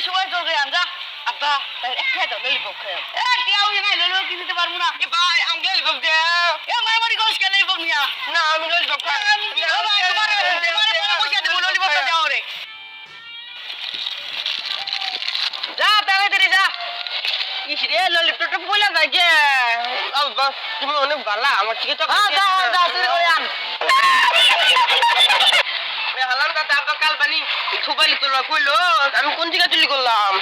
সময় চলবে যা আব্বা একটা তো ললিপপ খাও দিয়াও না ললিপপ কিনতে পারবো না ভাই আমি ললিপপ দাও মারামারি করিস কেন ললিপপ নিয়া না আমি ললিপপ খাই তোমার পয়সা দেবো ললিপপটা দাও রে যা তাড়াতাড়ি যা ইস রে ললিপপটা বলে যায় কে তুমি অনেক ভালো আমার থেকে তো হালাম দাদা আব্বা কাল বানি সুপারি তোলা কইলো আমি কোন জায়গা তুলি করলাম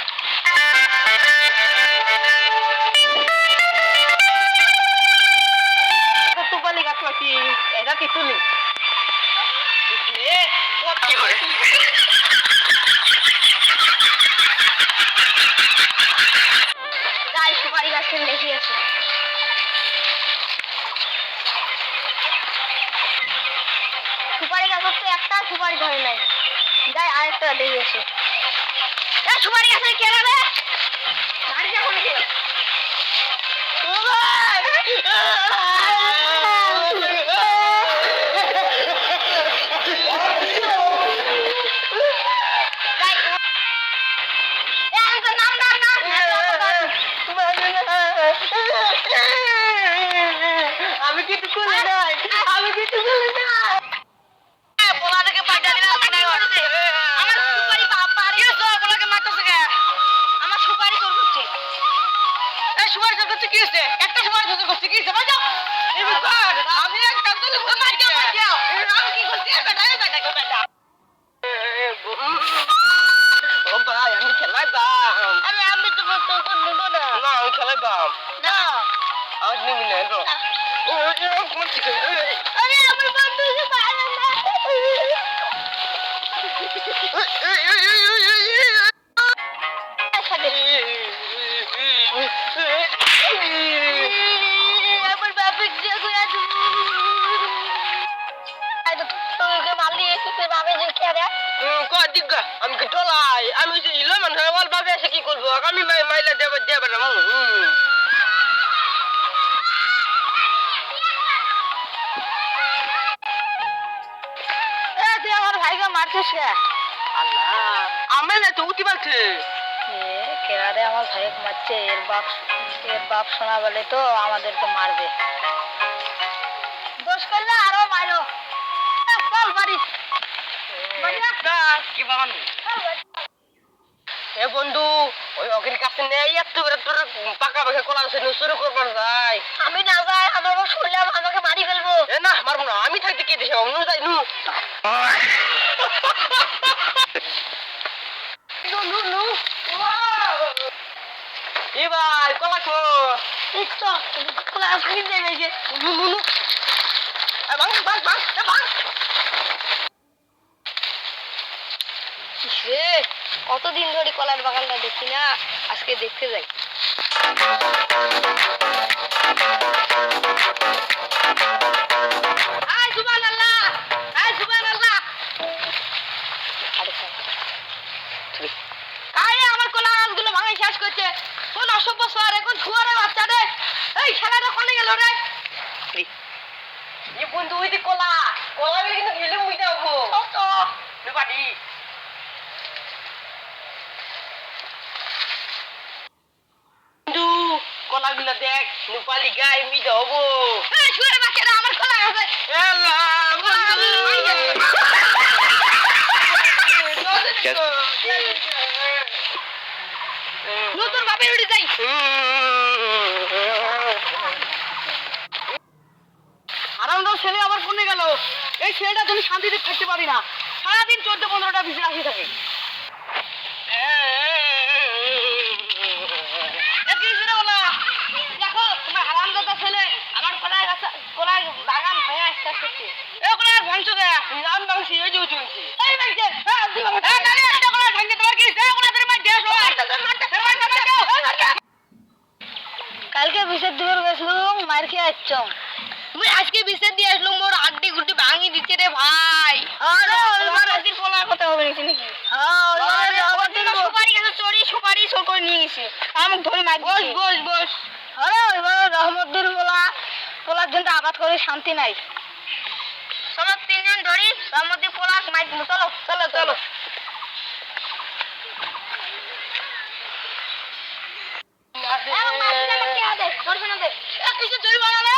সুপারি গাছ কি এটা কি তুলি সুপারি গাছের লেগে আছে সুপারি গাছ তো একটা সুপারি ধরে নাই যাই আরেকটা লেগে আছে সুপারি গাছে কে যাবে গাড়ি যখন আমি কিছু করলে নাই আমি কিছু করলে না পোলাটাকে পাইটা দিলাম আমার সুপারি পাড়ি পোলাকে মারতেছে কে আমার সুপারি তোর করছে এই সুপারি তোর করছে কি হচ্ছে একটা সুপারি তোর করছে কি হচ্ছে বাজাও আমি একটা তুলে মার দাও আমি কি করছি বেটা ও ভাই আমি খেলাই বাম আরে আমি তো নিব না না আমি খেলাই বাম না আজ নিবি না তো আরে আমার বন্ধুকে মারা না আমার বাপে যে কইয়া তোকে মারলি এসে বাপে যে কে রে দিগা আমি কি টোলাই আমি যে ইলো মান হওয়াল বাবে এসে কি করব আমি মাইলা দেব না এ তুই আমার ভাইকে মারছিস কে আল্লাহ আমি না তো উঠি বলছে কেরা রে আমার ভাইকে মারছে এর বাপ শোনা বলে তো আমাদেরকে মারবে দোষ করলে আরো মারো চল বাড়ি কি বাবা এ বন্ধু ওই অগির কাছে নেই এত তোর পাকা পাকা কলা আছে শুরু করবার যাই আমি না যাই আমার শুনলাম আমাকে মারি ফেলবো এ না মারবো না আমি থাকতে কে দিছে অন্য যাই নু এ ভাই কলা কো একটু কলা ভাঙি যায় নাকি নু নু নু ভাঙ কতদিন ধরে কলার বাগানটা দেখি না আজকে দেখতে যাই আমার কলা গাছগুলো ভাঙাই শেষ করছে কোন অসভ্য সোয়ার এখন ছুয়ারে বাচ্চা রে এই খেলাটা কোনে গেল রে বন্ধু ওই যে কলা কিন্তু গেলে মুই যাবো বাড়ি কলাগুলো দেখ নুপালি গাই মিট হবো শুয়ে বাচ্চারা আমার কলা আছে নতুন ভাবে উঠে যাই আরামদার ছেলে আবার কোনে গেল এই ছেলেটা তুমি শান্তিতে থাকতে পারি না সারাদিন 14-15টা ভিজে আসি থাকে দেখো তোমার হারামদাদা ছেলে আমার কলার বাগান ভেঙে আসতে আসছে এ কলার ভাঙছো কে নাম ভাঙছি এই যে চলছি এই ভাঙছে কলার ভাঙছে তোমার কি কলার ধরে মার দেশ কালকে বিশেষ দিবস গেছিলাম মার খেয়ে আসছম মুই আজকে বিশেষ দিয়ে আসলাম মোর আড্ডি গুড্ডি ভাঙি দিচ্ছে রে ভাই আরে ওইবার আজকে কলার কথা হবে নাকি হ্যাঁ সুপারি গাছে চড়ি সুপারি চোর করে নিয়ে গেছে আমাকে ধরে মার বস আরে ওইবার রহমতদুর পোলার জন্য আবাদ করে শান্তি নাই চলো 3 জন ধরি রহমতদুর পোলা মার চলো দে কিসে তুই বাড়ালে